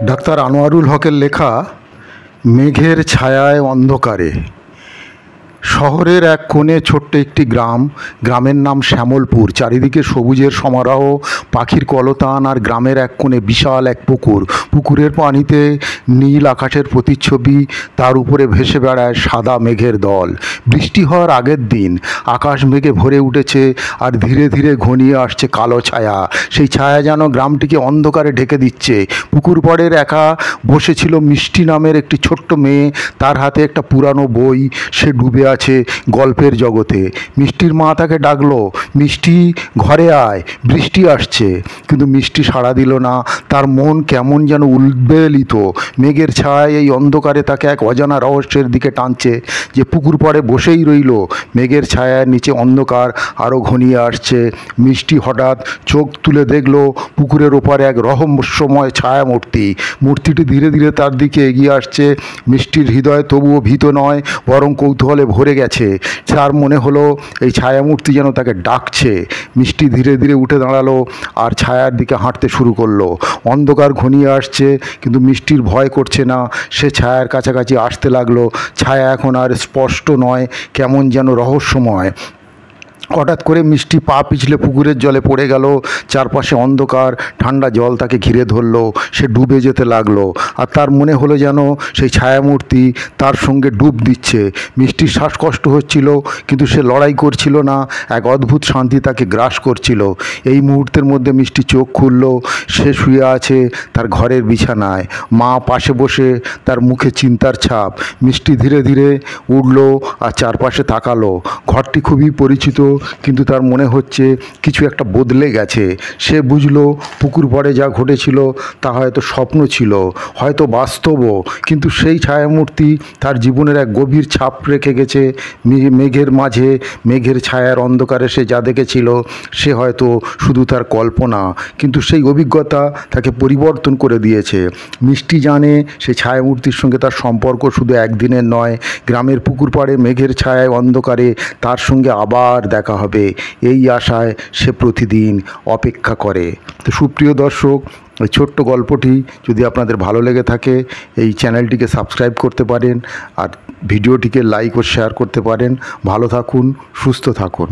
Doctor Anwarul হকের লেখা মেঘের ছায়ায় অন্ধকারে। শহরের এক কোণে ছোট্ট একটি গ্রাম। গ্রামের নাম শ্যামলপুর। চারিদিকে সবুজের সমারোহ, পাখির কলতান, আর গ্রামের এক কোণে বিশাল এক পুকুর। পুকুরের পানিতে নীল আকাশের প্রতিচ্ছবি, তার উপরে ভেসে বেড়ায় সাদা মেঘের দল। বৃষ্টি হওয়ার আগের দিন। আকাশ মেঘে ভরে উঠেছে, আর ধীরে ধীরে ঘনিয়ে আসছে কালো ছায়া। সেই ছায়া যেন গ্রামটিকে অন্ধকারে ঢেকে দিচ্ছে। পুকুর পাড়ের একা বসেছিল মিষ্টি নামের একটি ছোট্ট মেয়ে। তার হাতে একটা পুরানো বই। সে ডুবে আছে গল্পের জগতে। মিষ্টির মা তাকে ডাকলো, মিষ্টি ঘরে আয়, বৃষ্টি আসছে। কিন্তু মিষ্টি সাড়া দিল না। তার মন কেমন যেন উদ্বেলিত। মেঘের ছায়ায় এই অন্ধকারে তাকে এক অজানা রহস্যের দিকে টানছে। যে পুকুর পাড়ে বসেই রইল। মেঘের ছায়ার নিচে অন্ধকার আরও ঘনিয়ে আসছে। মিষ্টি হঠাৎ চোখ তুলে দেখল পুকুরের ওপারে এক রহস্যময় ছায়ামূর্তি। মূর্তিটি ধীরে ধীরে তার দিকে এগিয়ে আসছে। মিষ্টির হৃদয় তবুও ভীত নয়, বরং কৌতূহলে ভরে গেছে। তার মনে হলো এই ছায়ামূর্তি যেন তাকে ডাকছে। মিষ্টি ধীরে ধীরে উঠে দাঁড়ালো আর ছায়ার দিকে হাঁটতে শুরু করলো। অন্ধকার ঘনিয়ে আসছে, কিন্তু মিষ্টির ভয় করছে না। সে ছায়ার কাছাকাছি আসতে লাগলো। ছায়া এখন আর স্পষ্ট নয়, কেমন যেন রহস্যময়। হঠাৎ করে মিষ্টি পা পিছলে পুকুরের জলে পড়ে গেল। চারপাশে অন্ধকার, ঠান্ডা জল তাকে ঘিরে ধরল। সে ডুবে যেতে লাগলো, আর তার মনে হলো যেন সেই ছায়ামূর্তি তার সঙ্গে ডুব দিচ্ছে। মিষ্টির শ্বাসকষ্ট হচ্ছিল, কিন্তু সে লড়াই করছিল না। এক অদ্ভুত শান্তি তাকে গ্রাস করছিল। এই মুহূর্তের মধ্যে মিষ্টি চোখ খুলল। সে শুয়ে আছে তার ঘরের বিছানায়। মা পাশে বসে, তার মুখে চিন্তার ছাপ। মিষ্টি ধীরে ধীরে উঠল আর চারপাশে তাকালো। ঘরটি খুবই পরিচিত, কিন্তু তার মনে হচ্ছে কিছু একটা বদলে গেছে। সে বুঝলো পুকুর পাড়ে যা ঘটেছিল তা হয়তো স্বপ্ন ছিল, হয়তো বাস্তবও। কিন্তু সেই ছায়ামূর্তি তার জীবনের এক গভীর ছাপ রেখে গেছে। মেঘের মাঝে, মেঘের ছায়ার অন্ধকারে সে যা দেখেছিল সে হয়তো শুধু তার কল্পনা, কিন্তু সেই অভিজ্ঞতা তাকে পরিবর্তন করে দিয়েছে। মিষ্টি জানে সেই ছায়ামূর্তির সঙ্গে তার সম্পর্ক শুধু একদিনের নয়। গ্রামের পুকুর পাড়ে মেঘের ছায়ায় অন্ধকারে তার সঙ্গে আবার দেখা হবে, এই আশায় সে প্রতিদিন অপেক্ষা করে। তো সুপ্রিয় দর্শক, এই ছোট্ট গল্পটি যদি আপনাদের ভালো লেগে থাকে, এই চ্যানেলটিকে সাবস্ক্রাইব করতে পারেন, আর ভিডিওটিকে লাইক ও শেয়ার করতে পারেন। ভালো থাকুন, সুস্থ থাকুন।